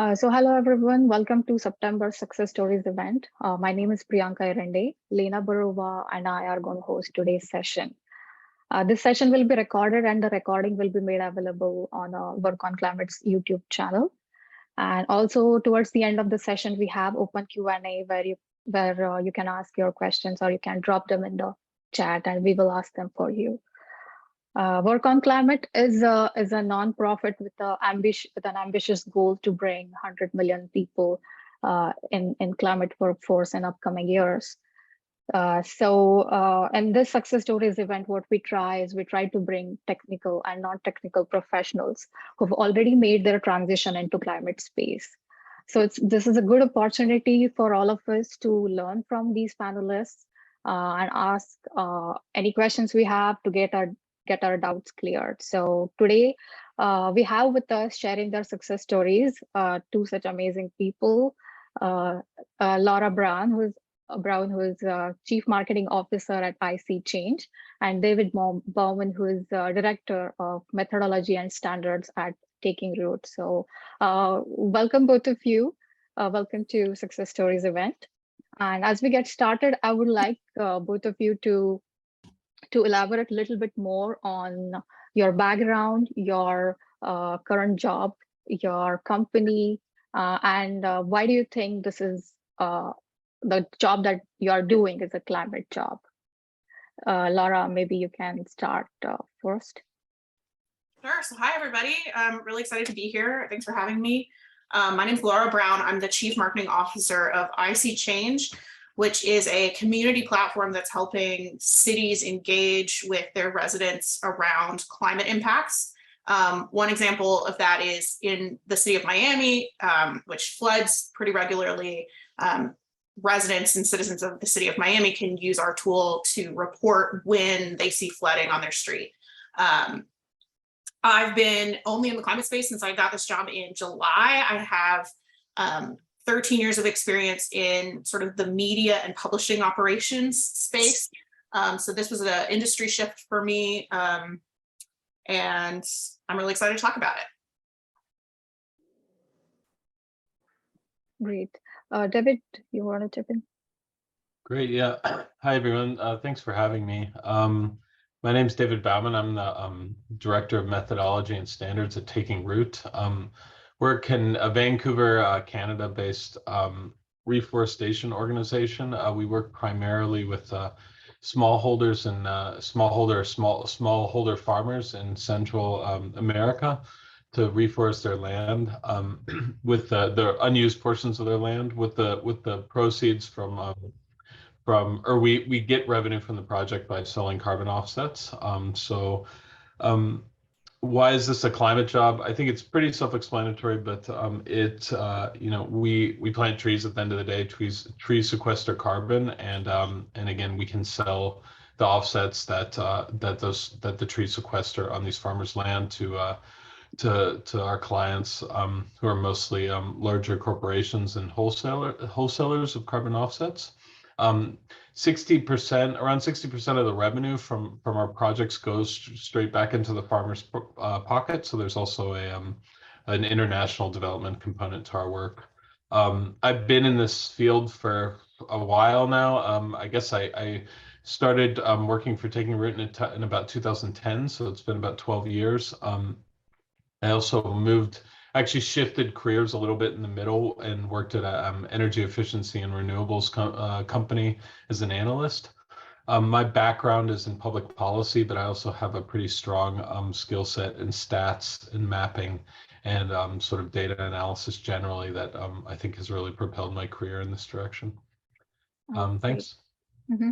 So hello everyone, welcome to September Success Stories event. My name is Priyanka Erande. Lena, Burova and I are going to host today's session. This session will be recorded and the recording will be made available on Work on Climate's YouTube channel. And also towards the end of the session, we have open Q&A where you can ask your questions or you can drop them in the chat and we will ask them for you. Work on Climate is a non-profit with an ambitious goal to bring 100 million people in climate workforce in upcoming years. In this Success Stories event, what we try to bring technical and non-technical professionals who've already made their transition into climate space. So this is a good opportunity for all of us to learn from these panelists and ask any questions we have to get our doubts cleared. So today we have with us sharing their success stories, two such amazing people, Laura Brown, who is Chief Marketing Officer at IC Change, and David Baumann, who is Director of Methodology and Standards at Taking Root. So welcome both of you. Welcome to Success Stories event. And as we get started, I would like both of you to elaborate a little bit more on your background, your current job, your company, and why do you think this is the job that you are doing is a climate job? Laura, maybe you can start first. Sure. So hi, everybody. I'm really excited to be here. Thanks for having me. My name is Laura Brown. I'm the Chief Marketing Officer of IC Change, which is a community platform that's helping cities engage with their residents around climate impacts. One example of that is in the city of Miami, which floods pretty regularly. Residents and citizens of the city of Miami can use our tool to report when they see flooding on their street. I've been only in the climate space since I got this job in July. I have 13 years of experience in sort of the media and publishing operations space. So this was an industry shift for me, and I'm really excited to talk about it. Great. David, you want to chip in? Great, yeah. Hi, everyone. Thanks for having me. My name's David Baumann. I'm the Director of Methodology and Standards at Taking Root. Work in a Vancouver, Canada-based reforestation organization. We work primarily with smallholders and smallholder farmers in Central America to reforest their land with the unused portions of their land with the proceeds we get revenue from the project by selling carbon offsets. Why is this a climate job? I think it's pretty self-explanatory, but we plant trees at the end of the day. Trees sequester carbon, and again, we can sell the offsets that the trees sequester on these farmers' land to our clients, who are mostly larger corporations and wholesalers of carbon offsets. 60%, around 60% of the revenue from our projects goes straight back into the farmer's pocket. So there's also an international development component to our work. I've been in this field for a while now. I guess I started working for Taking Root in about 2010, so it's been about 12 years. I also actually shifted careers a little bit in the middle and worked at an energy efficiency and renewables company as an analyst. My background is in public policy, but I also have a pretty strong skill set in stats and mapping and sort of data analysis generally that I think has really propelled my career in this direction. Thanks. Mm-hmm.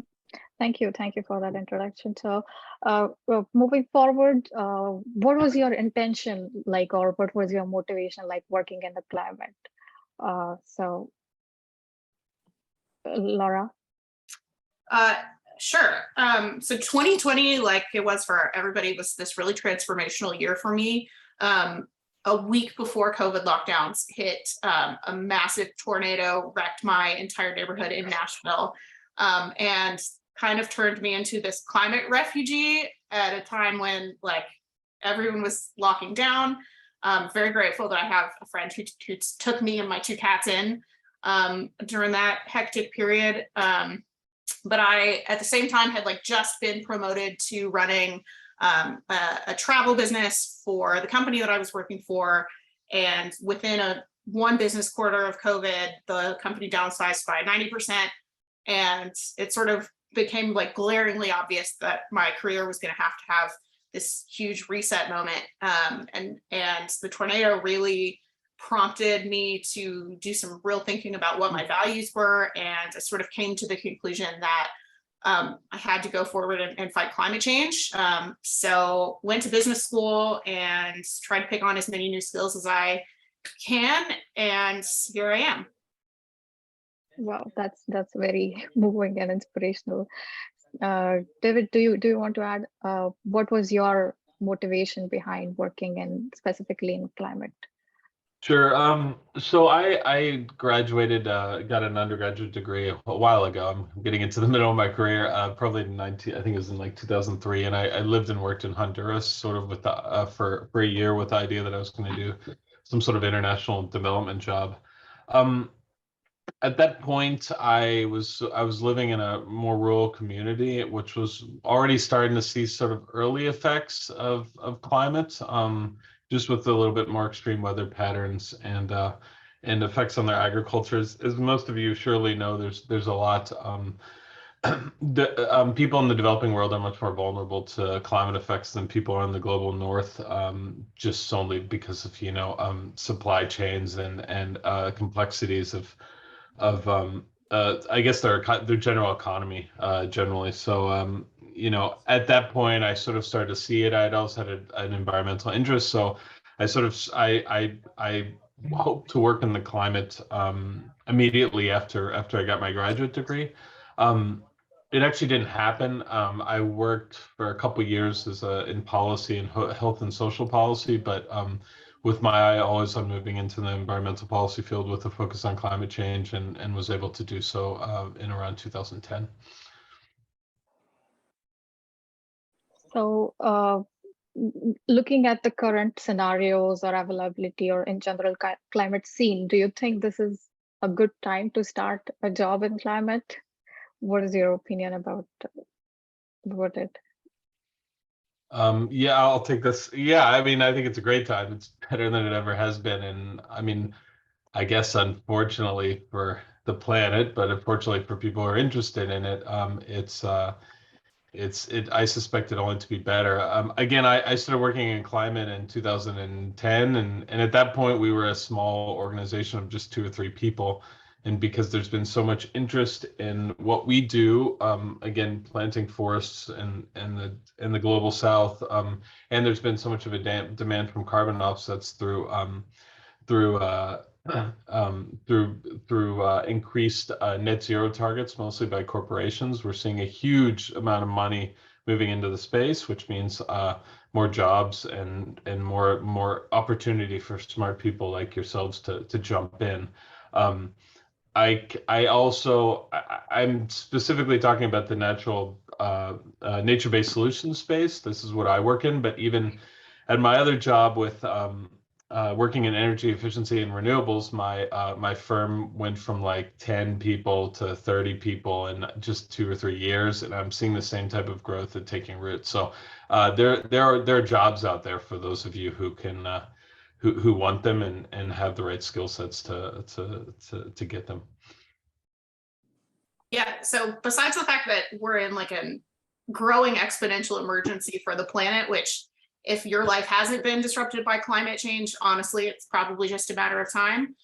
Thank you for that introduction. So moving forward, what was your intention like, or what was your motivation like working in the climate? So Laura? Sure. So 2020, like it was for everybody, was this really transformational year for me. A week before COVID lockdowns hit, a massive tornado wrecked my entire neighborhood in Nashville, and kind of turned me into this climate refugee at a time when like everyone was locking down. Very grateful that I have a friend who took me and my 2 cats in during that hectic period. But I, at the same time, had like just been promoted to running a travel business for the company that I was working for. And within one business quarter of COVID, the company downsized by 90%. And it sort of became like glaringly obvious that my career was going to have this huge reset moment. And the tornado really prompted me to do some real thinking about what my values were. And I sort of came to the conclusion that I had to go forward and fight climate change. So went to business school and tried to pick on as many new skills as I can. And here I am. Wow, that's very moving and inspirational. David, do you want to add what was your motivation behind working in specifically in climate? Sure. So I graduated, got an undergraduate degree a while ago. I'm getting into the middle of my career, probably in I think it was in like 2003, and I lived and worked in Honduras, sort of with the, for a year, with the idea that I was going to do some sort of international development job. At that point, I was living in a more rural community, which was already starting to see sort of early effects of climate, just with a little bit more extreme weather patterns and effects on their agriculture. As most of you surely know, there's a lot. People in the developing world are much more vulnerable to climate effects than people are in the global north, just solely because of supply chains and complexities of I guess their general economy generally. So at that point, I sort of started to see it. I'd also had an environmental interest, so I hoped to work in the climate immediately after I got my graduate degree. It actually didn't happen. I worked for a couple of years in policy and health and social policy, but with my eye always on moving into the environmental policy field with a focus on climate change, and was able to do so in around 2010. So looking at the current scenarios or availability or in general climate scene, do you think this is a good time to start a job in climate? What is your opinion about it? Yeah, I'll take this. Yeah, I mean, I think it's a great time. It's better than it ever has been. And I mean, I guess unfortunately for the planet, but unfortunately for people who are interested in it, I suspect it only to be better. Again, I started working in climate in 2010, and at that point we were a small organization of just 2 or 3 people. And because there's been so much interest in what we do, again, planting forests in the global south, and there's been so much of a demand from carbon offsets through increased net zero targets, mostly by corporations. We're seeing a huge amount of money moving into the space, which means more jobs and more opportunity for smart people like yourselves to jump in. I'm specifically talking about the nature-based solutions space. This is what I work in, but even at my other job with working in energy efficiency and renewables, my firm went from like 10 people to 30 people in just 2 or 3 years, and I'm seeing the same type of growth and taking root. So there are jobs out there for those of you who can who want them and have the right skill sets to get them. Yeah, so besides the fact that we're in like a growing exponential emergency for the planet, which if your life hasn't been disrupted by climate change, honestly, it's probably just a matter of time.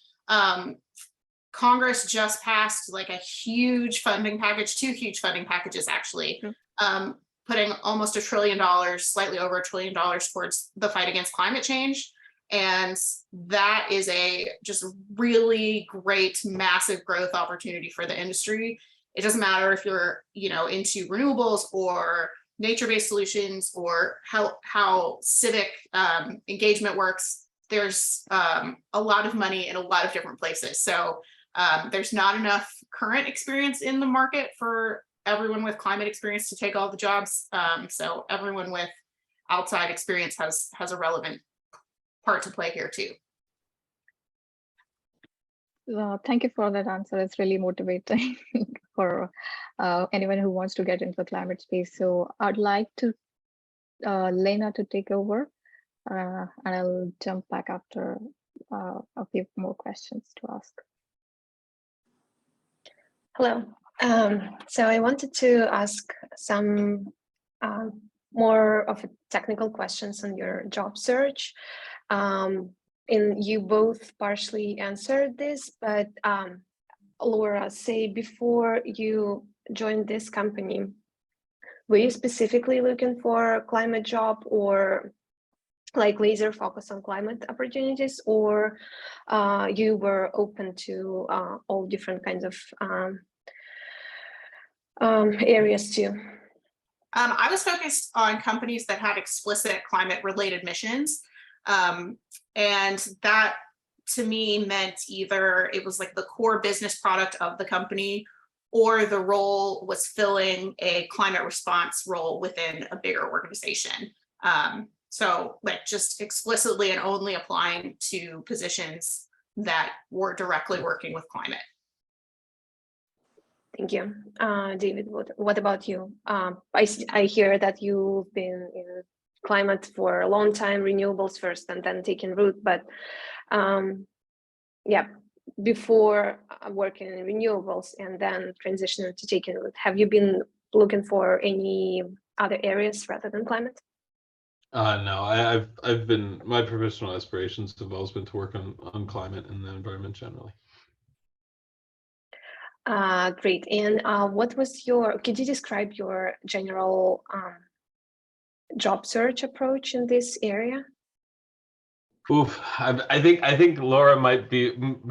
Congress just passed like a huge funding package, 2 huge funding packages actually, putting almost $1 trillion, slightly over $1 trillion towards the fight against climate change. And that is a just really great, massive growth opportunity for the industry. It doesn't matter if you're, into renewables or nature-based solutions or how civic engagement works. There's a lot of money in a lot of different places. So there's not enough current experience in the market for everyone with climate experience to take all the jobs. So everyone with outside experience has a relevant part to play here too. Thank you for that answer. It's really motivating for anyone who wants to get into the climate space. So I'd like to Lena to take over, and I'll jump back after a few more questions to ask. Hello. So I wanted to ask some more of a technical questions on your job search. And you both partially answered this, but Laura, say before you joined this company, were you specifically looking for a climate job or like laser focus on climate opportunities, or you were open to all different kinds of areas too? I was focused on companies that had explicit climate related missions. And that to me meant either it was like the core business product of the company, or the role was filling a climate response role within a bigger organization. So like just explicitly and only applying to positions that were directly working with climate. Thank you. David, what about you? I hear that you've been in climate for a long time, renewables first and then taking root, but yeah, before working in renewables and then transitioning to taking root, have you been looking for any other areas rather than climate? No, I've been, my professional aspirations have always been to work on climate and the environment generally. Great. And what was could you describe your general job search approach in this area? Oof, I think Laura might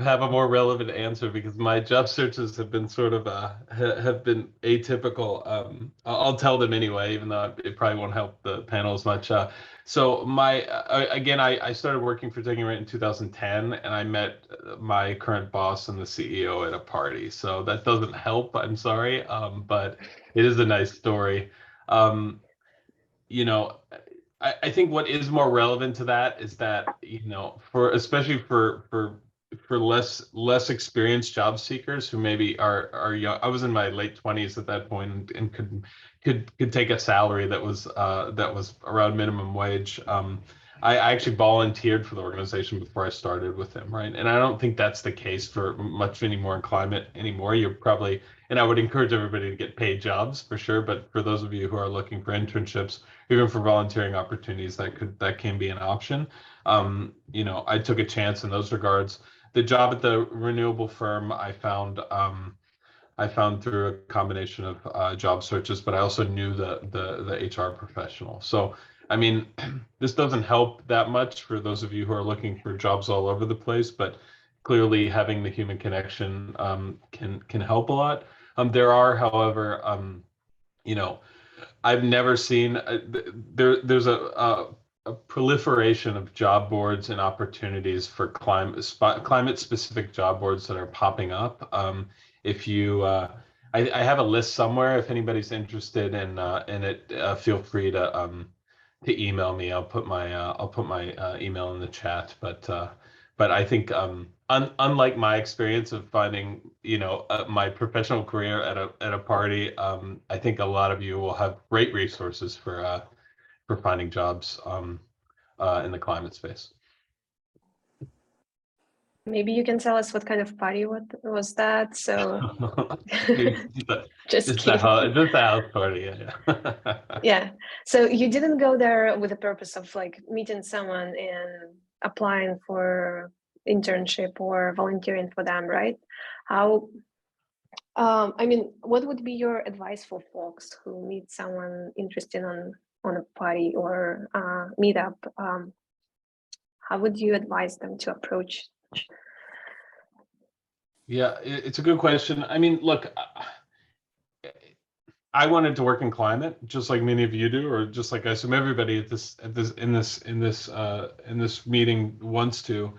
have a more relevant answer, because my job searches have been sort of have been atypical. I'll tell them anyway, even though it probably won't help the panel as much. So again, I started working for Taking Right in 2010, and I met my current boss and the CEO at a party. So that doesn't help. I'm sorry, but it is a nice story. You know, I think what is more relevant to that is that, you know, especially for less experienced job seekers who maybe are young. I was in my late 20s at that point and could take a salary that was around minimum wage. I actually volunteered for the organization before I started with them, right? And I don't think that's the case for much anymore in climate anymore. You're probably, and I would encourage everybody to get paid jobs for sure, but for those of you who are looking for internships, even for volunteering opportunities, that can be an option. You know, I took a chance in those regards. The job at the renewable firm I found through a combination of job searches, but I also knew the HR professional. So I mean, this doesn't help that much for those of you who are looking for jobs all over the place, but clearly having the human connection can help a lot. There are, however, you know, I've never seen there's a proliferation of job boards and opportunities for climate specific job boards that are popping up. If you I have a list somewhere. If anybody's interested in it, feel free to email me. I'll put my email in the chat. But I think unlike my experience of finding, you know, my professional career at a party, I think a lot of you will have great resources for finding jobs in the climate space. Maybe you can tell us what kind of party was that? So just a house party, yeah. Yeah. So you didn't go there with the purpose of like meeting someone and applying for internship or volunteering for them, right? How? I mean, what would be your advice for folks who meet someone interested on a party or meetup? How would you advise them to approach? Yeah, it's a good question. I mean, look, I wanted to work in climate, just like many of you do, or just like I assume everybody in this meeting wants to.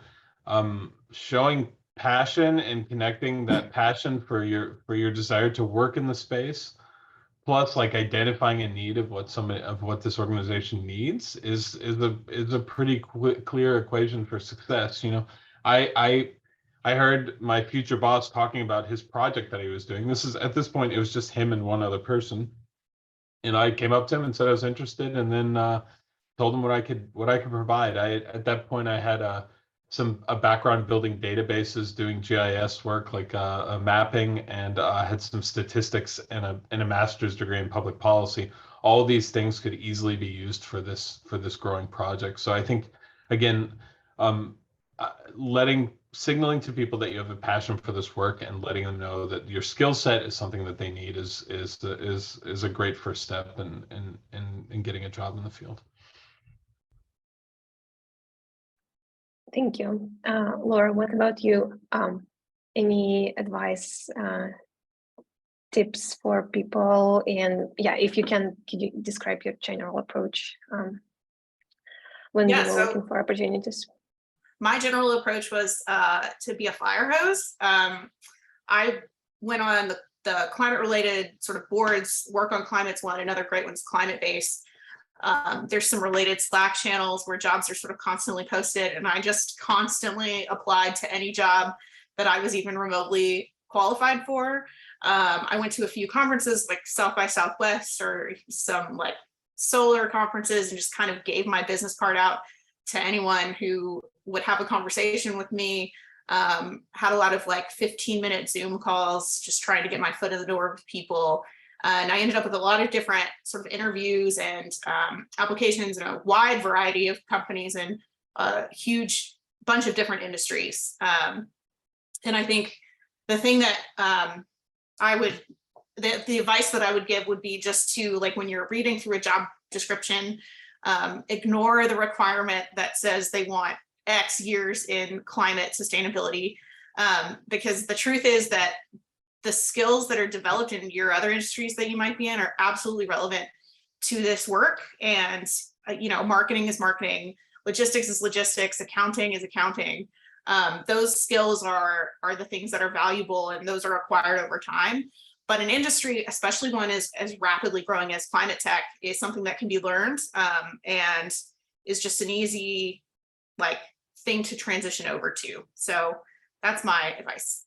Showing passion and connecting that passion for your desire to work in the space, plus like identifying a need of what this organization needs is a pretty clear equation for success. You know, I heard my future boss talking about his project that he was doing. This is at this point it was just him and one other person, and I came up to him and said I was interested, and then told him what I could provide. At that point I had a background building databases, doing GIS work like mapping, and had some statistics and a master's degree in public policy. All of these things could easily be used for this growing project. So I think again, signaling to people that you have a passion for this work and letting them know that your skill set is something that they need is a great first step in getting a job in the field. Thank you. Laura, what about you? Any advice, tips for people? And yeah, if you can you describe your general approach when you were looking for opportunities? My general approach was to be a fire hose. I went on the climate-related sort of boards. Work on Climate's one. Another great one's Climate Base. There's some related Slack channels where jobs are sort of constantly posted, and I just constantly applied to any job that I was even remotely qualified for. I went to a few conferences like South by Southwest or some like solar conferences, and just kind of gave my business card out to anyone who would have a conversation with me. Had a lot of like 15-minute Zoom calls, just trying to get my foot in the door with people. And I ended up with a lot of different sort of interviews and applications in a wide variety of companies and a huge bunch of different industries. And I think the thing that the advice that I would give would be just to, like, when you're reading through a job description, ignore the requirement that says they want X years in climate sustainability, because the truth is that the skills that are developed in your other industries that you might be in are absolutely relevant to this work. And, you know, marketing is marketing, logistics is logistics, accounting is accounting. Those skills are the things that are valuable, and those are acquired over time. But an industry, especially one as rapidly growing as climate tech, is something that can be learned, and is just an easy like thing to transition over to. So that's my advice.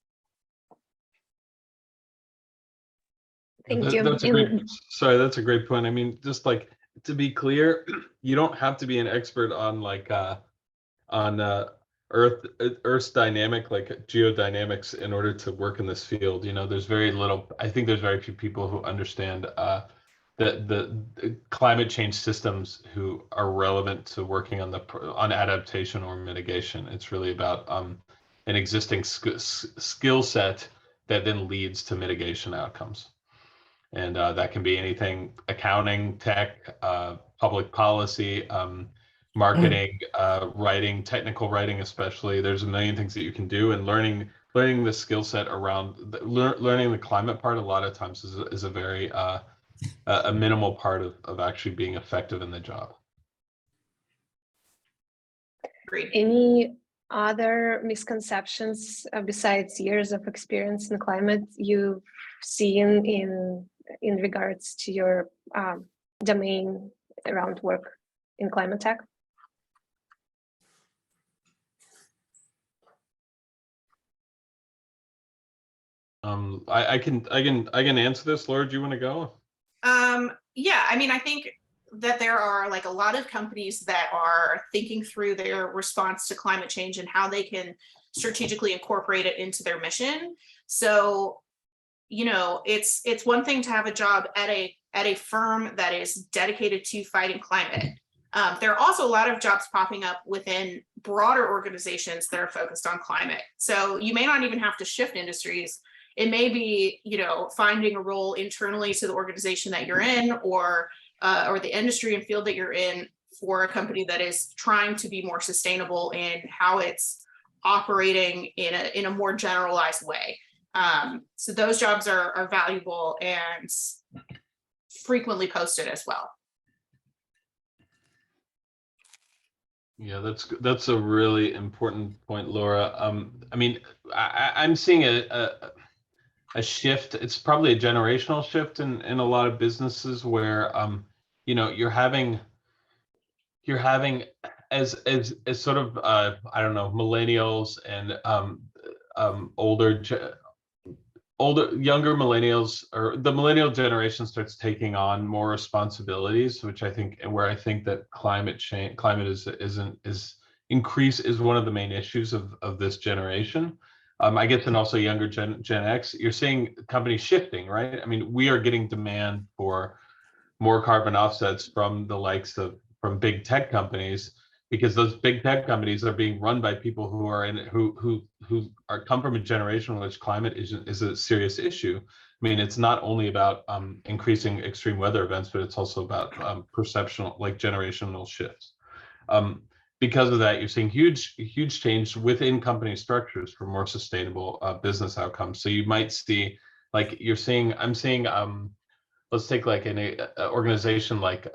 Thank you. That's a great point. I mean, just like to be clear, you don't have to be an expert on like Earth's dynamic, like geodynamics, in order to work in this field. You know, there's very few people who understand the climate change systems who are relevant to working on adaptation or mitigation. It's really about an existing skill set that then leads to mitigation outcomes. And that can be anything: accounting, tech, public policy, marketing, writing, technical writing especially. There's a million things that you can do, and learning the skill set around learning the climate part a lot of times is a very a minimal part of actually being effective in the job. Great. Any other misconceptions besides years of experience in climate you've seen in regards to your domain around work in climate tech? I can answer this. Laura, do you want to go? Yeah, I mean, I think that there are like a lot of companies that are thinking through their response to climate change and how they can strategically incorporate it into their mission. So, you know, it's one thing to have a job at a firm that is dedicated to fighting climate. There are also a lot of jobs popping up within broader organizations that are focused on climate. So you may not even have to shift industries. It may be, you know, finding a role internally to the organization that you're in, or the industry and field that you're in, for a company that is trying to be more sustainable in how it's operating in a more generalized way. So those jobs are valuable and frequently posted as well. Yeah, that's a really important point, Laura. I mean, I'm seeing a shift. It's probably a generational shift in a lot of businesses where you know, you're having as sort of I don't know, millennials and younger millennials, or the millennial generation starts taking on more responsibilities, which I think, and where I think that climate is one of the main issues of this generation. I guess, and also younger Gen X, you're seeing companies shifting, right? I mean, we are getting demand for more carbon offsets from the likes of from big tech companies, because those big tech companies are being run by people who are in who are come from a generation in which climate is a serious issue. I mean, it's not only about increasing extreme weather events, but it's also about perceptional, like generational shifts. Because of that, you're seeing huge change within company structures for more sustainable business outcomes. So you might see, like I'm seeing, let's take like an organization like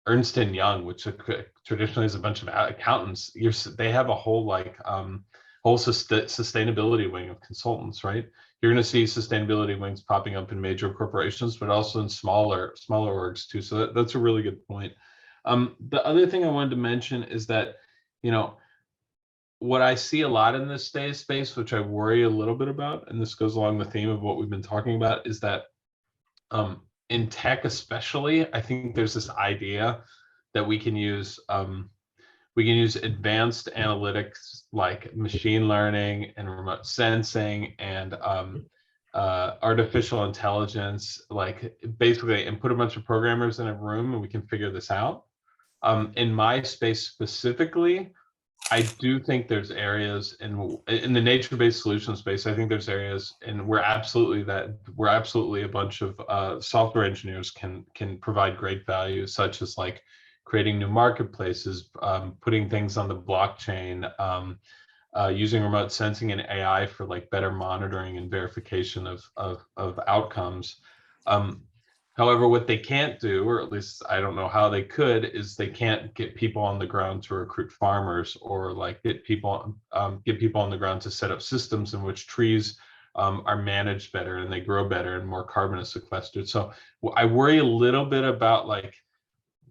Ernst & Young, which traditionally is a bunch of accountants. They have a whole sustainability wing of consultants, right? You're going to see sustainability wings popping up in major corporations, but also in smaller orgs too. So that's a really good point. The other thing I wanted to mention is that, you know, what I see a lot in this space, which I worry a little bit about, and this goes along the theme of what we've been talking about, is that in tech especially, I think there's this idea that we can use advanced analytics like machine learning and remote sensing and artificial intelligence, like basically, and put a bunch of programmers in a room and we can figure this out. In my space specifically, I do think there's areas in the nature-based solution space. I think there's areas, and we're absolutely a bunch of software engineers can provide great value, such as like creating new marketplaces, putting things on the blockchain, using remote sensing and AI for like better monitoring and verification of outcomes. However, what they can't do, or at least I don't know how they could, is they can't get people on the ground to recruit farmers, or like get people on the ground to set up systems in which trees are managed better and they grow better and more carbon is sequestered. So I worry a little bit about like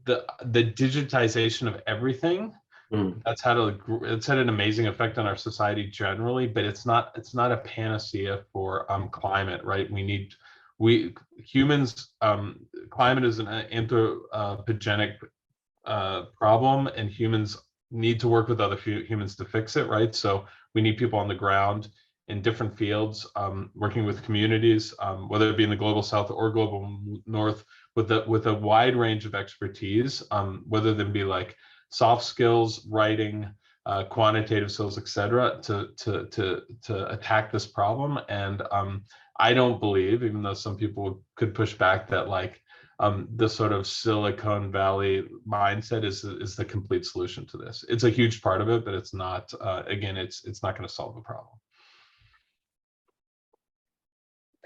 the digitization of everything. That's had an amazing effect on our society generally, but it's not a panacea for climate, right? Humans, climate is an anthropogenic problem, and humans need to work with other humans to fix it, right? So we need people on the ground in different fields, working with communities, whether it be in the global south or global north, with a wide range of expertise, whether they be like soft skills, writing, quantitative skills, etc., to attack this problem. And I don't believe, even though some people could push back, that like the sort of Silicon Valley mindset is the complete solution to this. It's a huge part of it, but it's not. Again, it's not going to solve the problem.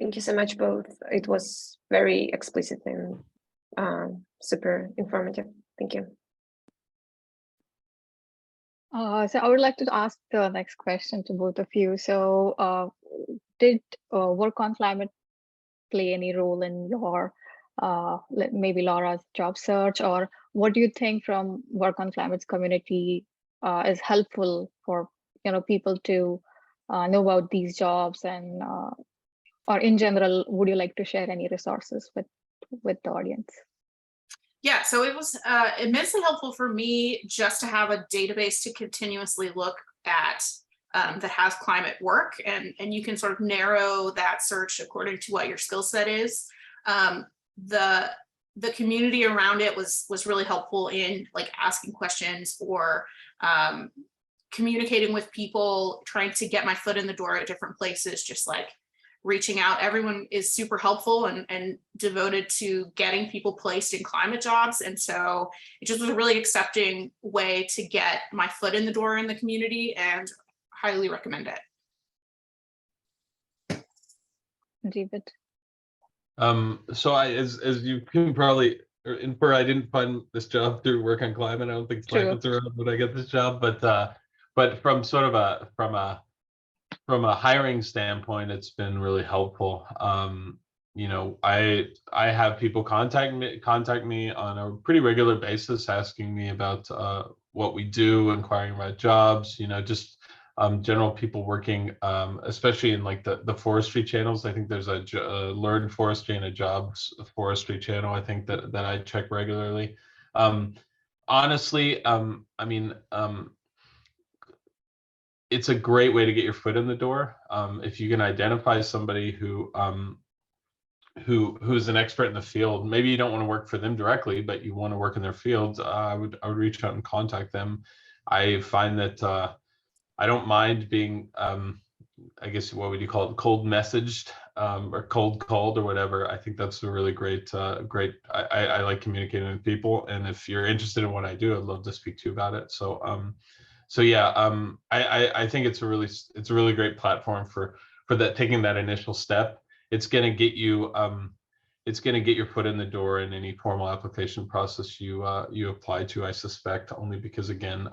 Thank you so much, both. It was very explicit and super informative. Thank you. So I would like to ask the next question to both of you. So did work on climate play any role in your maybe Laura's job search, or what do you think from work on climate's community is helpful for people to know about these jobs, and or in general, would you like to share any resources with the audience? Yeah, so it was immensely helpful for me just to have a database to continuously look at that has climate work, and you can sort of narrow that search according to what your skill set is. The community around it was really helpful in like asking questions or communicating with people, trying to get my foot in the door at different places, just like reaching out. Everyone is super helpful and devoted to getting people placed in climate jobs. And so it just was a really accepting way to get my foot in the door in the community, and highly recommend it. David? So as you can probably infer, I didn't find this job through work on climate. I don't think climate's around when I get this job, but from sort of from a hiring standpoint, it's been really helpful. You know, I have people contact me on a pretty regular basis, asking me about what we do, inquiring about jobs. You know, just general people working, especially in like the forestry channels. I think there's a Learn Forestry and a Jobs Forestry channel, I think that I check regularly. Honestly, I mean, it's a great way to get your foot in the door. If you can identify somebody who's an expert in the field, maybe you don't want to work for them directly, but you want to work in their field, I would reach out and contact them. I find that I don't mind being, I guess, what would you call it, cold messaged or cold called or whatever. I think that's a really great, I like communicating with people. And if you're interested in what I do, I'd love to speak to you about it. So yeah, I think it's a really great platform for that, taking that initial step. It's going to get you your foot in the door in any formal application process you apply to, I suspect, only because, again,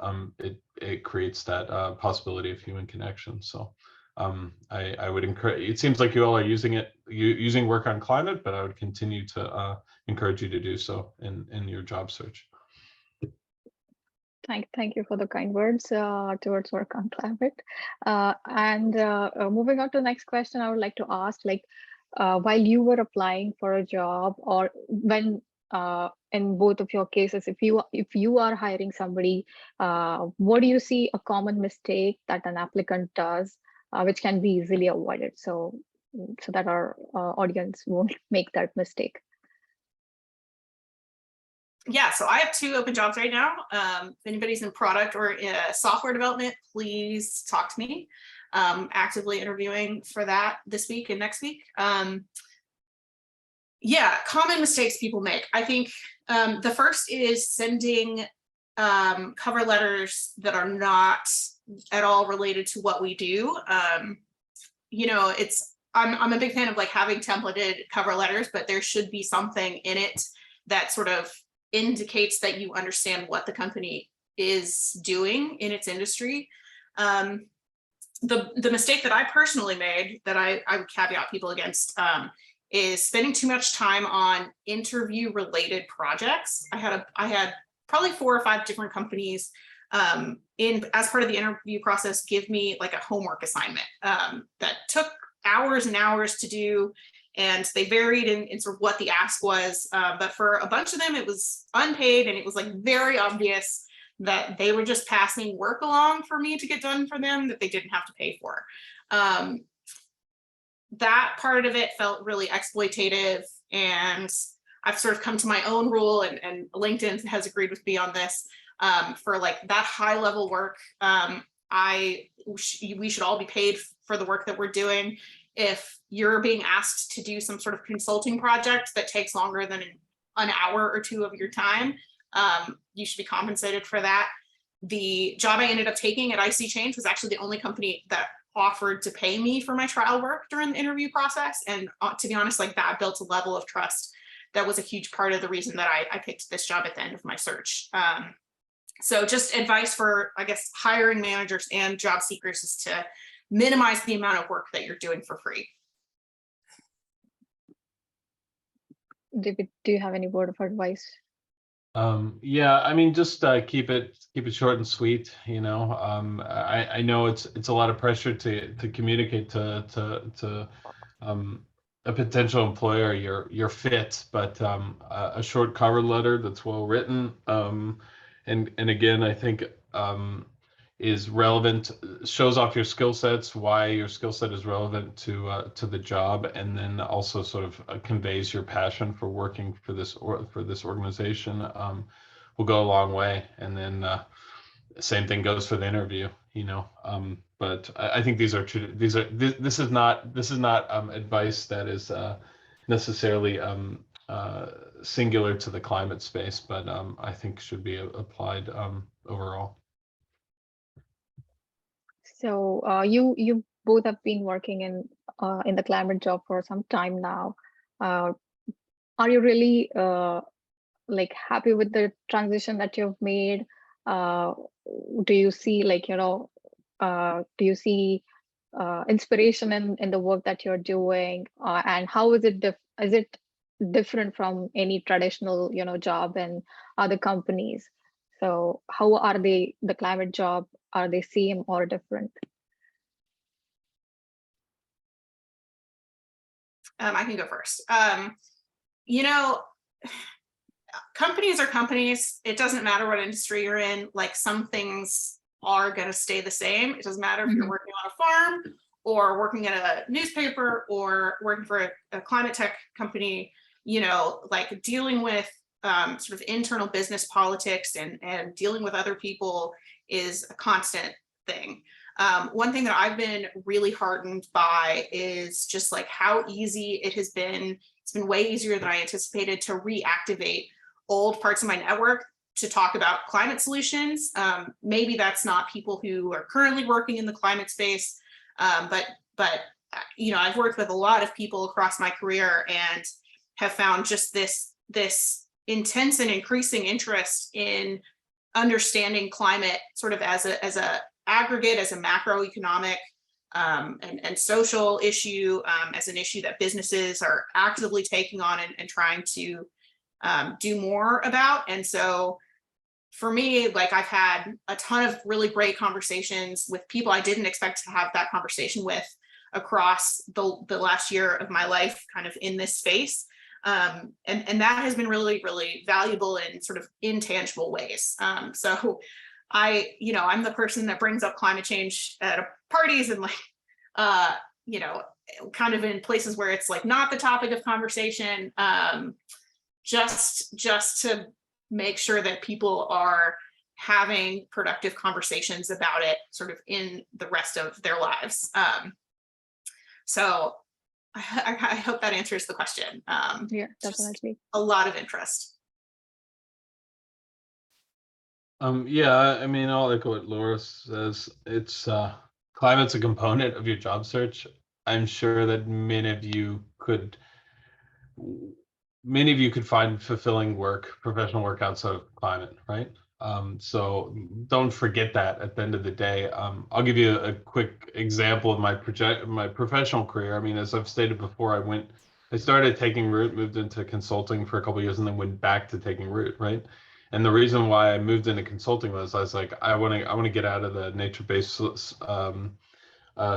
it creates that possibility of human connection. So I would encourage, it seems like you all are using work on climate, but I would continue to encourage you to do so in your job search. Thank you for the kind words towards work on climate. Moving on to the next question, I would like to ask, like, while you were applying for a job, or when in both of your cases, if you are hiring somebody, what do you see a common mistake that an applicant does, which can be easily avoided, so that our audience won't make that mistake? Yeah, so I have 2 open jobs right now. If anybody's in product or software development, please talk to me. Actively interviewing for that this week and next week. Yeah, common mistakes people make. I think the first is sending cover letters that are not at all related to what we do. You know, I'm a big fan of like having templated cover letters, but there should be something in it that sort of indicates that you understand what the company is doing in its industry. The mistake that I personally made that I would caveat people against is spending too much time on interview related projects. I had probably 4 or 5 different companies as part of the interview process give me like a homework assignment that took hours and hours to do. And they varied in sort of what the ask was. But for a bunch of them, it was unpaid, and it was like very obvious that they were just passing work along for me to get done for them that they didn't have to pay for. That part of it felt really exploitative, and I've sort of come to my own rule, and LinkedIn has agreed with me on this. For like that high level work, we should all be paid for the work that we're doing. If you're being asked to do some sort of consulting project that takes longer than an hour or 2 of your time, you should be compensated for that. The job I ended up taking at IC Change was actually the only company that offered to pay me for my trial work during the interview process. And to be honest, like that built a level of trust that was a huge part of the reason that I picked this job at the end of my search. So just advice for, I guess, hiring managers and job seekers is to minimize the amount of work that you're doing for free. David, do you have any word of advice? Yeah, I mean, just keep it short and sweet. You know, I know it's a lot of pressure to communicate to a potential employer your fit, but a short cover letter that's well written, and again, I think is relevant, shows off your skill sets, why your skill set is relevant to the job, and then also sort of conveys your passion for working for this organization, will go a long way. And then same thing goes for the interview, you know. But I think this is not advice that is necessarily singular to the climate space, but I think should be applied overall. So you both have been working in the climate job for some time now. Are you really like happy with the transition that you've made? Do you see, like, do you see inspiration in the work that you're doing, and how is it different from any traditional job in other companies? So how are the climate job, are they same or different? I can go first. Companies are companies. It doesn't matter what industry you're in. Like, some things are going to stay the same. It doesn't matter if you're working on a farm or working at a newspaper or working for a climate tech company. Like, dealing with sort of internal business politics and dealing with other people is a constant thing. One thing that I've been really heartened by is just like how easy it has been. It's been way easier than I anticipated to reactivate old parts of my network to talk about climate solutions. Maybe that's not people who are currently working in the climate space, but I've worked with a lot of people across my career and have found just this intense and increasing interest in understanding climate sort of as a aggregate, as a macroeconomic and social issue, as an issue that businesses are actively taking on and trying to do more about. And so for me, like, I've had a ton of really great conversations with people I didn't expect to have that conversation with across the last year of my life, kind of in this space. And that has been really, really valuable in sort of intangible ways. So I'm the person that brings up climate change at parties and kind of in places where it's like not the topic of conversation, just to make sure that people are having productive conversations about it sort of in the rest of their lives. So I hope that answers the question. Yeah, definitely. A lot of interest. Yeah, I mean, I'll echo what Laura says. It's climate's a component of your job search. I'm sure that many of you could find fulfilling work, professional work outside of climate, right? So don't forget that at the end of the day. I'll give you a quick example of my professional career. I mean, as I've stated before, I started taking root, moved into consulting for a couple of years, and then went back to taking root, right? And the reason why I moved into consulting was I was like, I want to get out of the nature-based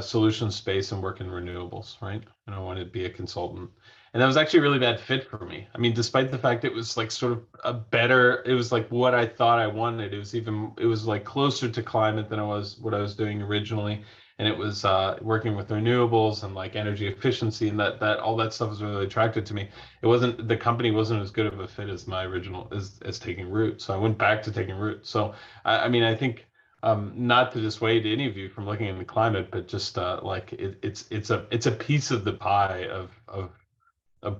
solution space and work in renewables, right? And I wanted to be a consultant. And that was actually a really bad fit for me. I mean, despite the fact it was like sort of it was like what I thought I wanted. It was like closer to climate than it was what I was doing originally. And it was working with renewables and like energy efficiency, and that all that stuff was really attractive to me. The company wasn't as good of a fit as my original as taking root. So I went back to taking root. So I mean, I think not to dissuade any of you from looking into climate, but just like it's a piece of the pie of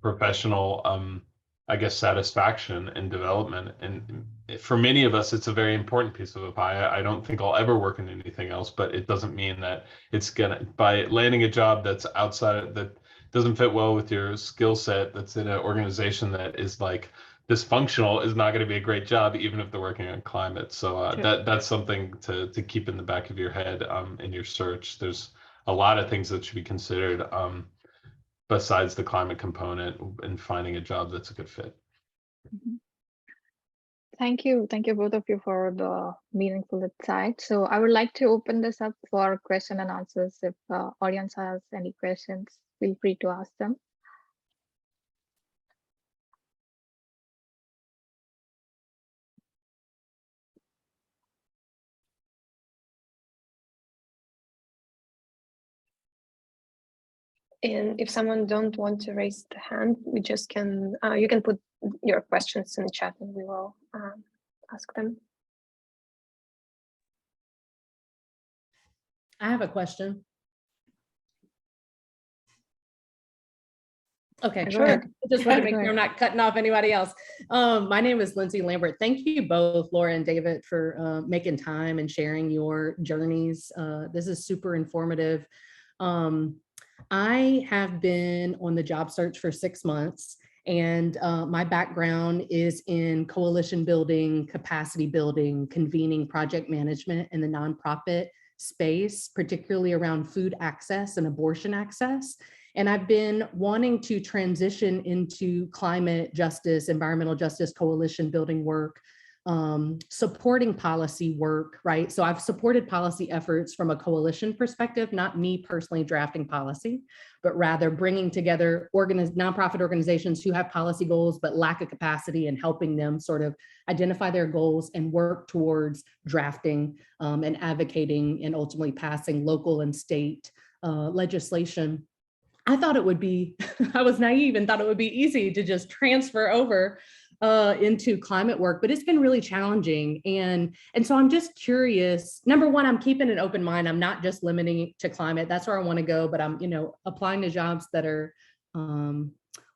professional I guess satisfaction and development. And for many of us, it's a very important piece of a pie. I don't think I'll ever work in anything else, but it doesn't mean that by landing a job that's outside, that doesn't fit well with your skill set, that's in an organization that is like dysfunctional, is not going to be a great job, even if they're working on climate. So that's something to keep in the back of your head in your search. There's a lot of things that should be considered besides the climate component in finding a job that's a good fit. Thank you both of you for the meaningful insight. So I would like to open this up for question and answers. If the audience has any questions, feel free to ask them. And if someone don't want to raise the hand, we just can, you can put your questions in the chat and we will ask them. I have a question. Okay, Go ahead. Just want to make sure I'm not cutting off anybody else. My name is Lindsay Lambert. Thank you both, Laura and David, for making time and sharing your journeys. This is super informative. I have been on the job search for 6 months, and my background is in coalition building, capacity building, convening, project management in the nonprofit space, particularly around food access and abortion access. And I've been wanting to transition into climate justice, environmental justice coalition building work, supporting policy work, right? So I've supported policy efforts from a coalition perspective, not me personally drafting policy, but rather bringing together nonprofit organizations who have policy goals but lack a capacity, and helping them sort of identify their goals and work towards drafting and advocating and ultimately passing local and state legislation. I thought it would be, I was naive and thought it would be easy to just transfer over into climate work, but it's been really challenging. And so I'm just curious, number one, I'm keeping an open mind. I'm not just limiting it to climate. That's where I want to go, but I'm, applying to jobs that are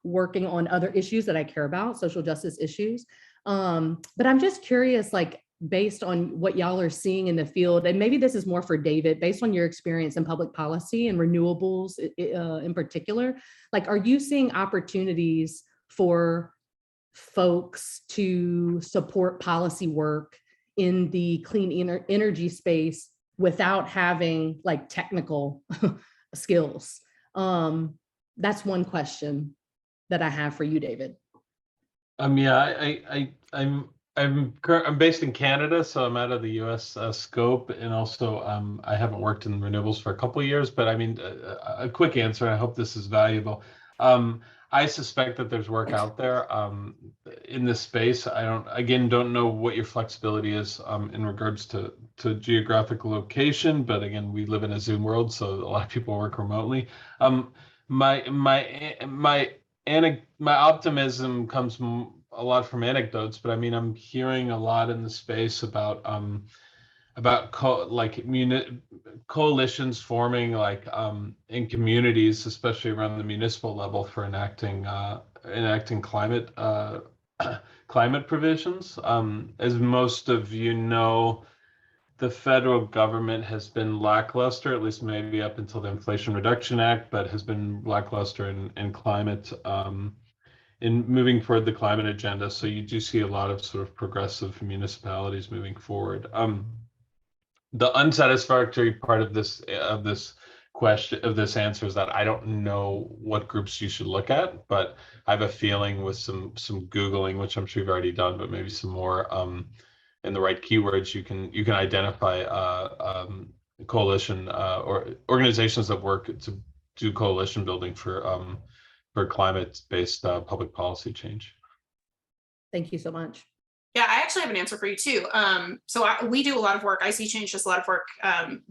working on other issues that I care about, social justice issues. But I'm just curious, like, based on what y'all are seeing in the field, and maybe this is more for David, based on your experience in public policy and renewables in particular, like, are you seeing opportunities for folks to support policy work in the clean energy space without having like technical skills? That's one question that I have for you, David. Yeah, I'm based in Canada, so I'm out of the U.S. Scope, and also I haven't worked in renewables for a couple of years. But I mean, a quick answer, and I hope this is valuable. I suspect that there's work out there in this space. I don't know what your flexibility is in regards to geographic location, but again, we live in a Zoom world, so a lot of people work remotely. My optimism comes a lot from anecdotes, but I mean, I'm hearing a lot in the space about coalitions forming, like in communities, especially around the municipal level, for enacting climate climate provisions. As most of you know, the federal government has been lackluster, at least maybe up until the Inflation Reduction Act, but has been lackluster in climate, in moving forward the climate agenda. So you do see a lot of sort of progressive municipalities moving forward. The unsatisfactory part of this answer is that I don't know what groups you should look at, but I have a feeling with some Googling, which I'm sure you've already done, but maybe some more in the right keywords, you can identify coalition or organizations that work to do coalition building for climate-based public policy change. Thank you so much. Yeah, I actually have an answer for you too. We do a lot of work. IC Change does a lot of work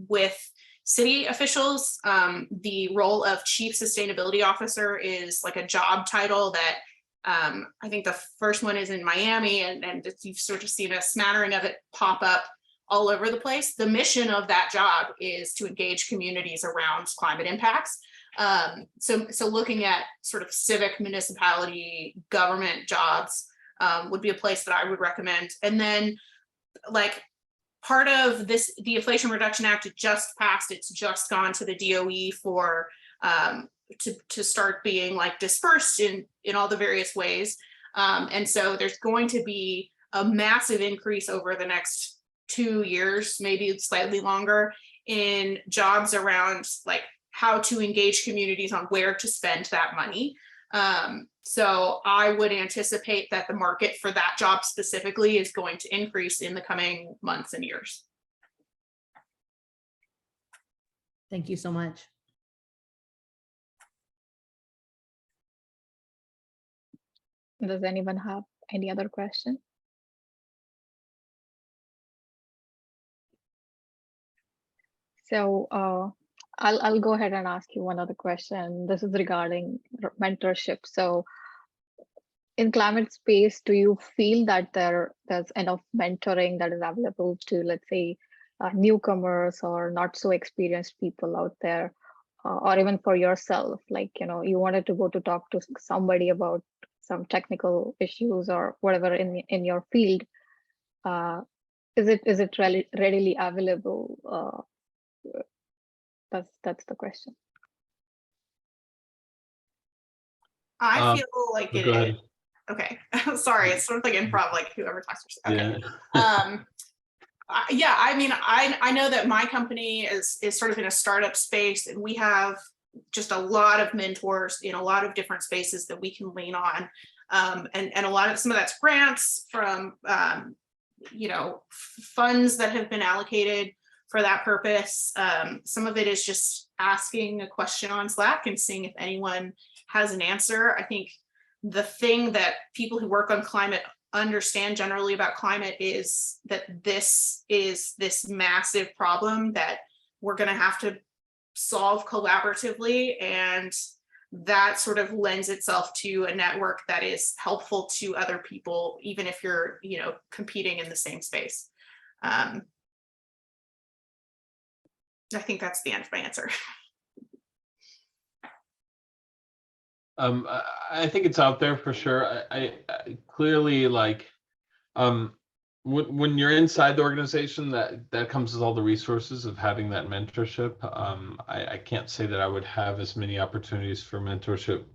with city officials. The role of Chief Sustainability Officer is like a job title that I think the first one is in Miami, and you've sort of seen a smattering of it pop up all over the place. The mission of that job is to engage communities around climate impacts. So looking at sort of civic municipality government jobs would be a place that I would recommend. And then, like, part of this, the Inflation Reduction Act just passed. It's just gone to the DOE for to start being like dispersed in all the various ways. And so there's going to be a massive increase over the next 2 years, maybe slightly longer, in jobs around like how to engage communities on where to spend that money. So I would anticipate that the market for that job specifically is going to increase in the coming months and years. Thank you so much. Does anyone have any other question? So I'll go ahead and ask you one other question. This is regarding mentorship. So in climate space, do you feel that there's enough mentoring that is available to, let's say, newcomers or not so experienced people out there, or even for yourself, like, you wanted to go to talk to somebody about some technical issues or whatever in your field, is it really readily available? That's the question. I feel like go it ahead. is. Okay, sorry, it's sort of like improv, like whoever talks first. Okay. Yeah. Yeah, I mean, I know that my company is sort of in a startup space, and we have just a lot of mentors in a lot of different spaces that we can lean on. And a lot of some of that's grants from funds that have been allocated for that purpose. Some of it is just asking a question on Slack and seeing if anyone has an answer. I think the thing that people who work on climate understand generally about climate is that this is this massive problem that we're going to have to solve collaboratively, and that sort of lends itself to a network that is helpful to other people, even if you're competing in the same space. I think that's the end of my answer. I think it's out there for sure. I clearly, like, when you're inside the organization, that comes with all the resources of having that mentorship. I can't say that I would have as many opportunities for mentorship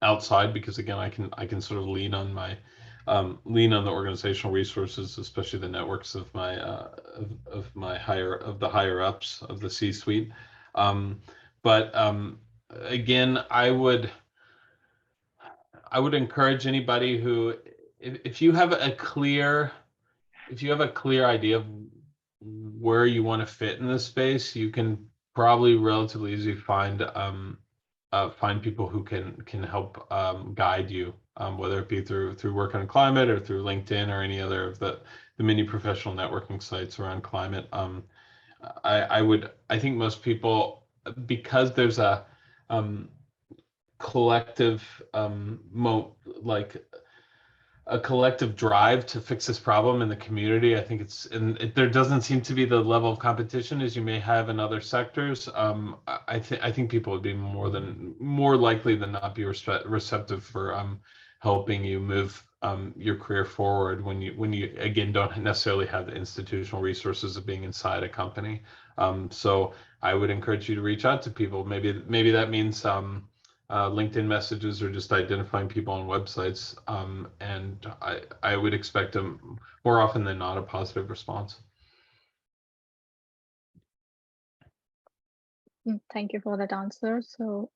outside, because again, I can sort of lean on the organizational resources, especially the networks of my the higher ups of the C-suite. Again, I would encourage anybody who, if you have a clear idea of where you want to fit in this space, you can probably relatively easily find people who can help guide you, whether it be through work on climate or through LinkedIn or any other of the many professional networking sites around climate. I think most people, because there's a collective a collective drive to fix this problem in the community. I think there doesn't seem to be the level of competition as you may have in other sectors. I think people would be more likely than not be receptive for helping you move your career forward when you again don't necessarily have the institutional resources of being inside a company. So I would encourage you to reach out to people. Maybe that means LinkedIn messages, or just identifying people on websites, and I would expect more often than not a positive response. Thank you for that answer. So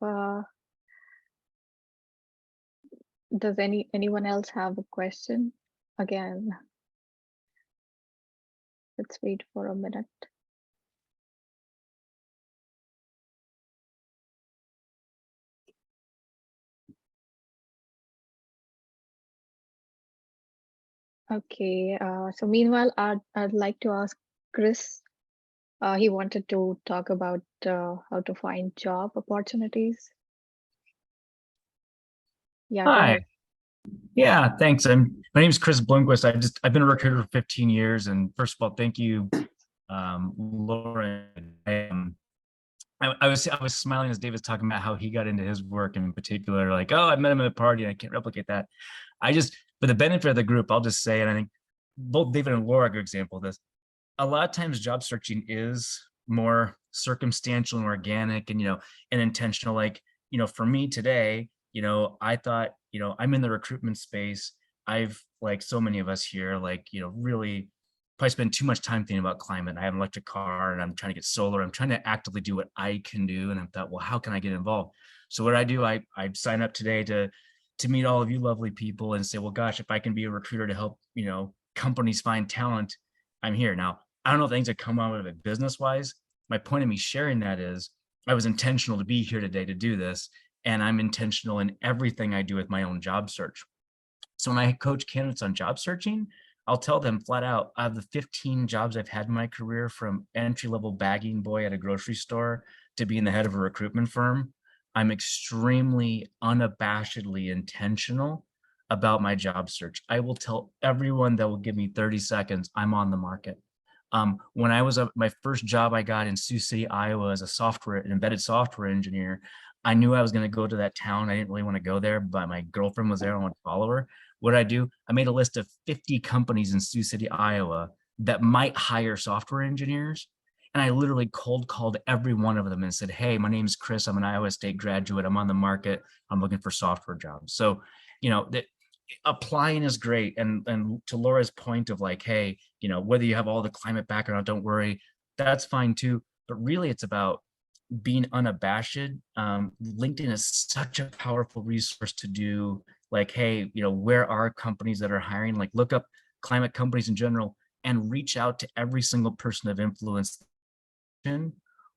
does anyone else have a question? Again, let's wait for a minute. Okay, so meanwhile, I'd like to ask Chris. He wanted to talk about how to find job opportunities. Yeah, go Hi. ahead. Yeah, thanks. My name is Chris Blomquist. I've been a recruiter for 15 years. And first of all, thank you, Laura. I was smiling as Dave was talking about how he got into his work, in particular, like, oh, I met him at a party and I can't replicate that. For the benefit of the group, I'll just say, and I think both David and Laura are a good example of this. A lot of times job searching is more circumstantial and organic and, and intentional. Like, for me today, I thought, I'm in the recruitment space. I've, like so many of us here, really probably spend too much time thinking about climate. I have an electric car and I'm trying to get solar. I'm trying to actively do what I can do. And I thought, well, how can I get involved? So what I do, I sign up today to meet all of you lovely people and say, well, gosh, if I can be a recruiter to help, companies find talent, I'm here. Now, I don't know if things that come out of it business-wise. My point of me sharing that is I was intentional to be here today to do this. And I'm intentional in everything I do with my own job search. So when I coach candidates on job searching, I'll tell them flat out, out of the 15 jobs I've had in my career, from entry-level bagging boy at a grocery store to being the head of a recruitment firm, I'm extremely unabashedly intentional about my job search. I will tell everyone that will give me 30 seconds, I'm on the market. When I was my first job I got in Sioux City, Iowa, as an embedded software engineer, I knew I was going to go to that town. I didn't really want to go there, but my girlfriend was there. I wanted to follow her. What did I do? I made a list of 50 companies in Sioux City, Iowa that might hire software engineers. And I literally cold called every one of them and said, hey, my name is Chris. I'm an Iowa State graduate. I'm on the market. I'm looking for software jobs. So, applying is great. And to Laura's point of like, hey, you know, whether you have all the climate background, don't worry, that's fine too. But really it's about being unabashed. LinkedIn is such a powerful resource to do like, hey, you know, where are companies that are hiring? Like look up climate companies in general and reach out to every single person of influence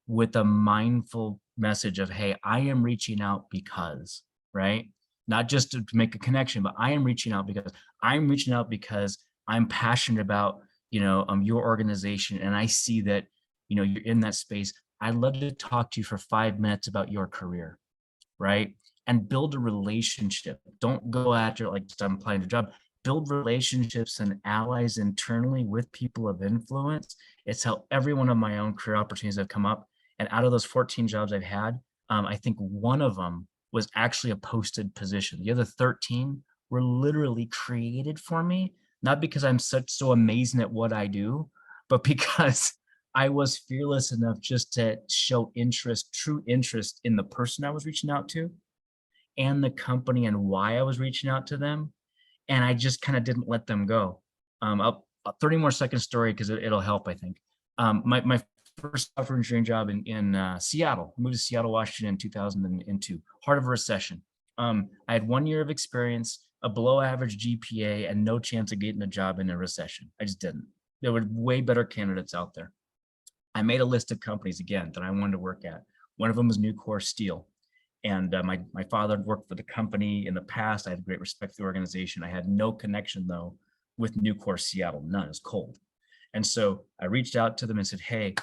with a mindful message of, hey, I am reaching out because, right? Not just to make a connection, but I am reaching out because I'm passionate about, you know, your organization. And I see that, you know, you're in that space. I'd love to talk to you for 5 minutes about your career, right? And build a relationship. Don't go after like I'm applying a job. Build relationships and allies internally with people of influence. It's how every one of my own career opportunities have come up. And out of those 14 jobs I've had, I think one of them was actually a posted position. The other 13 were literally created for me, not because I'm so amazing at what I do, but because I was fearless enough just to show interest, true interest in the person I was reaching out to and the company and why I was reaching out to them. And I just kind of didn't let them go. I'll 30 more second story because it'll help, I think. My first software engineering job in Seattle, I moved to Seattle, Washington in 2002, heart of a recession. I had 1 year of experience, a below average GPA, and no chance of getting a job in a recession. I just didn't. There were way better candidates out there. I made a list of companies again that I wanted to work at. One of them was Nucor Steel. And my father had worked for the company in the past. I had great respect for the organization. I had no connection though with Nucor Seattle, none, it was cold. And so I reached out to them and said, hey,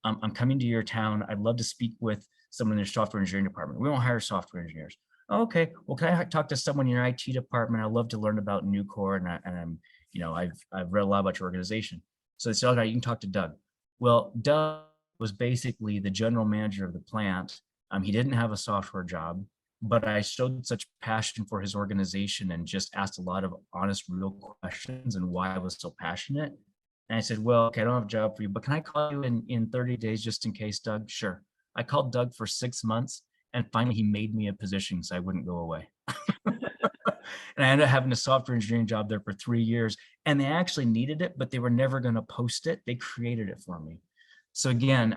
I'm coming to your town. I'd love to speak with someone in your software engineering department. We don't hire software engineers. Oh, okay, well, can I talk to someone in your IT department? I'd love to learn about Nucor and I'm, you know, I've read a lot about your organization. So they said, okay, you can talk to Doug. Well, Doug was basically the general manager of the plant. He didn't have a software job, but I showed such passion for his organization and just asked a lot of honest, real questions and why I was so passionate. And I said, well, okay, I don't have a job for you, but can I call you in 30 days just in case, Doug? Sure. I called Doug for 6 months and finally he made me a position so I wouldn't go away. And I ended up having a software engineering job there for 3 years and they actually needed it, but they were never going to post it. They created it for me. So again,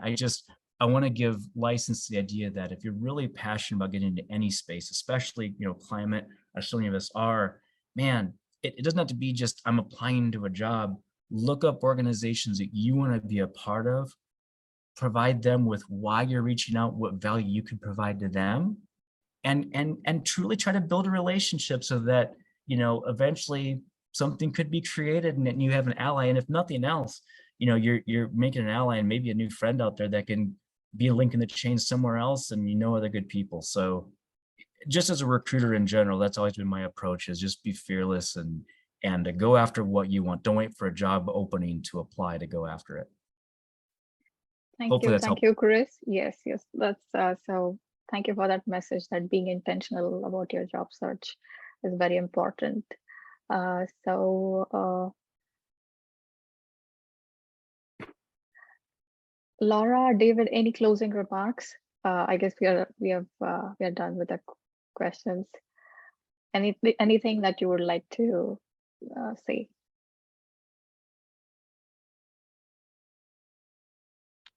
I want to give license to the idea that if you're really passionate about getting into any space, especially, you know, climate, as so many of us are, man, it doesn't have to be just I'm applying to a job. Look up organizations that you want to be a part of, provide them with why you're reaching out, what value you can provide to them, and truly try to build a relationship so that, you know, eventually something could be created and you have an ally. And if nothing else, you know, you're making an ally and maybe a new friend out there that can be a link in the chain somewhere else and you know other good people. So just as a recruiter in general, that's always been my approach, is just be fearless and go after what you want. Don't wait for a job opening to apply to go after it. Thank you, Chris. Yes, that's so thank you for that message, that being intentional about your job search is very important. Laura, David, any closing remarks? I guess we are done with the questions. Anything that you would like to say?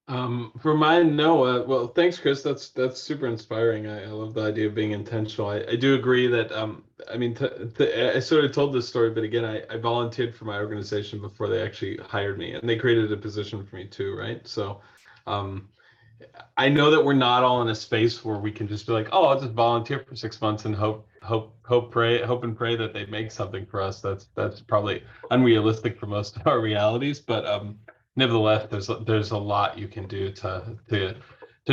For mine, no. Well, thanks, Chris. That's super inspiring. I love the idea of being intentional. I do agree that I mean, I sort of told this story, but again, I volunteered for my organization before they actually hired me, and they created a position for me too, right? So, I know that we're not all in a space where we can just be like, oh, I'll just volunteer for 6 months and hope and pray that they make something for us. That's probably unrealistic for most of our realities, but nevertheless, there's a lot you can do to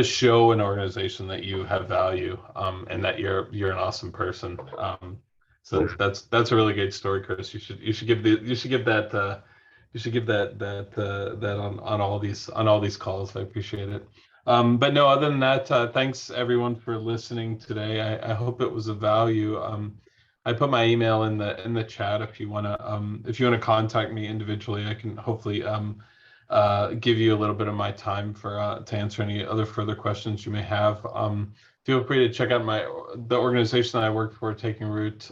show an organization that you have value and that you're an awesome person. So that's a really great story, Chris. You should give that on all these calls. I appreciate it. But no, other than that, thanks everyone for listening today. I hope it was of value. I put my email in the chat if you wanna contact me individually. I can hopefully give you a little bit of my time to answer any other further questions you may have. Feel free to check out the organization that I work for, Taking Root.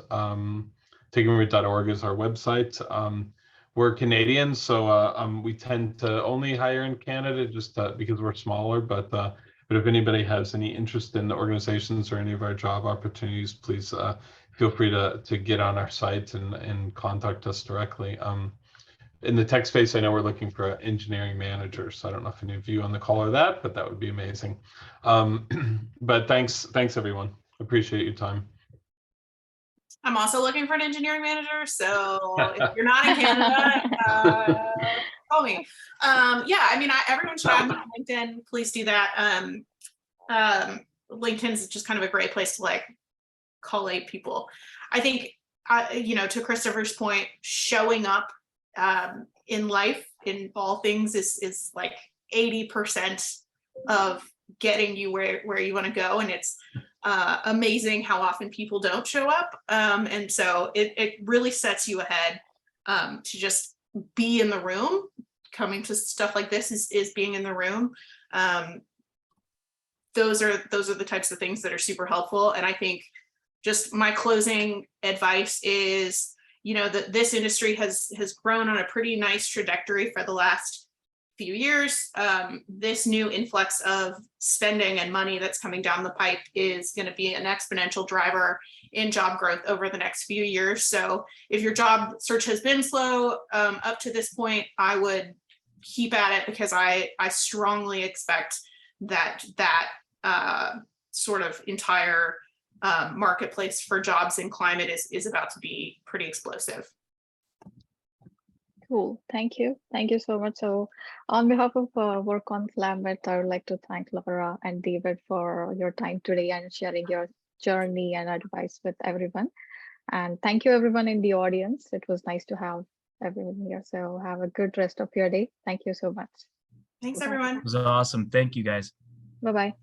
takingroot.org is our website. We're Canadian, so we tend to only hire in Canada just because we're smaller. But if anybody has any interest in the organizations or any of our job opportunities, please feel free to get on our site and contact us directly. In the tech space, I know we're looking for an engineering manager. So I don't know if any of you on the call are that, but that would be amazing. But thanks everyone. Appreciate your time. I'm also looking for an engineering manager. So if you're not in Canada, call me. Yeah, I mean, everyone should add me on LinkedIn. Please do that. LinkedIn is just kind of a great place to like collate people. I think, you know, to Christopher's point, showing up in life in all things is like 80% of getting you where you want to go. And it's amazing how often people don't show up. And so it really sets you ahead to just be in the room. Coming to stuff like this is being in the room. Those are the types of things that are super helpful. And I think just my closing advice is, you know, that this industry has grown on a pretty nice trajectory for the last few years. This new influx of spending and money that's coming down the pipe is going to be an exponential driver in job growth over the next few years. So if your job search has been slow up to this point, I would keep at it, because I strongly expect that sort of entire marketplace for jobs in climate is about to be pretty explosive. Cool. Thank you. Thank you so much. So on behalf of Work on Climate, I would like to thank Laura and David for your time today and sharing your journey and advice with everyone. And thank you everyone in the audience. It was nice to have everyone here. So have a good rest of your day. Thank you so much. Thanks, everyone. It was awesome. Thank you, guys. Bye-bye.